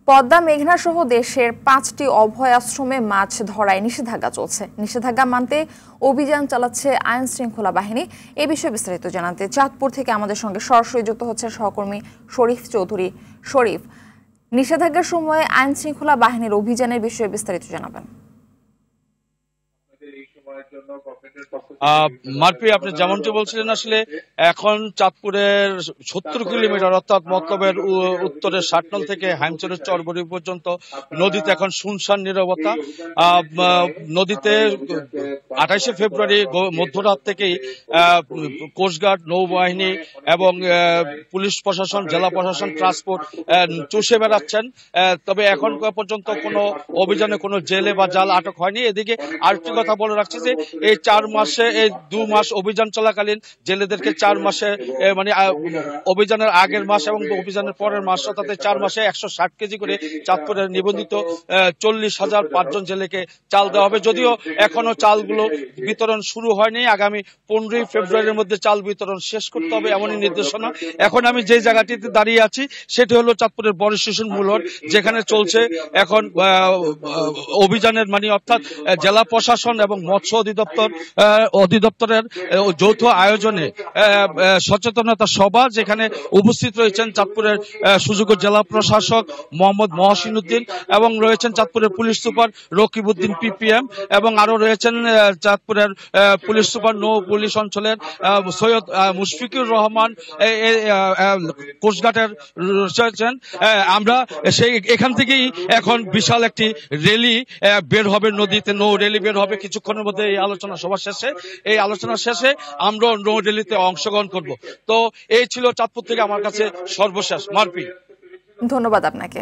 পদ্মা মেঘনা সহ দেশের 5টি অভয় আশ্রমে মাছ ধরায় নিষেধাজ্ঞা চলছে। নিষেধাজ্ঞা মানতে অভিযান চালাচ্ছে আইন শৃঙ্খলা বাহিনী। এ বিষয়ে বিস্তারিত জানাতে চাঁদপুর থেকে আমাদের সঙ্গে সরাসরি যুক্ত হচ্ছেন সহকর্মী শরীফ চৌধুরী। শরীফ, নিষেধাজ্ঞার সময় আইন শৃঙ্খলা বাহিনীর অভিযানের বিষয়ে বিস্তারিত জানাবেন। মারপি, আপনি যেমনটি বলছিলেন, আসলে এখন চাঁদপুরের 70 কিলোমিটার অর্থাৎ মতলবের উত্তরের 60 নং থেকে হ্যাংচরের চরবড়ি পর্যন্ত নদীতে এখন শুনশান নীরবতা। নদীতে 28শে ফেব্রুয়ারি মধ্যরাত থেকেই কোস্টগার্ড, নৌবাহিনী এবং পুলিশ প্রশাসন, জেলা প্রশাসন, ট্রান্সপোর্ট চষে বেড়াচ্ছেন। তবে এখন পর্যন্ত কোনো অভিযানে কোনো জেলে বা জাল আটক হয়নি। এদিকে আরেকটি কথা বলে রাখছি যে এই 4 মাসে, এই 2 মাস অভিযান চলাকালীন জেলেদেরকে 4 মাসে মানে অভিযানের আগের মাস এবং অভিযানের পরের মাস অর্থাৎ 4 মাসে 160 কেজি করে চাঁদপুরের নিবন্ধিত 40,005 জেলেকে চাল দেওয়া হবে। যদিও এখনো চালগুলো বিতরণ শুরু হয়নি। আগামী 15 ফেব্রুয়ারির মধ্যে চাল বিতরণ শেষ করতে হবে, এমনই নির্দেশনা। এখন আমি যে জায়গাটিতে দাঁড়িয়ে আছি সেটি হলো চাঁদপুরের বড় স্টেশন মূলর, যেখানে চলছে এখন অভিযানের অর্থাৎ জেলা প্রশাসন এবং মৎস্য অধিদপ্তরের যৌথ আয়োজনে সচেতনতা সভা, যেখানে উপস্থিত রয়েছেন চাঁদপুরের সুযোগ্য জেলা প্রশাসক মোহাম্মদ মহসিন উদ্দিন এবং রয়েছেন চাঁদপুরের পুলিশ সুপার রকিবউদ্দিন PPM এবং আরো রয়েছেন চাঁদপুরের পুলিশ সুপার নৌ পুলিশ অঞ্চলের সৈয়দ মুশফিকুর রহমান, কোস্টগার্ডের রয়েছেন। আমরা সেই এখান থেকেই এখন বিশাল একটি র্যালি বের হবে, নদীতে নৌ র্যালি বের হবে কিছুক্ষণের মধ্যে। এই আলোচনা শেষে আমরা নৌ র্যালিতে অংশগ্রহণ করব। তো এই ছিল চাঁদপুর থেকে আমার কাছে সর্বশেষ। মারপি, ধন্যবাদ আপনাকে।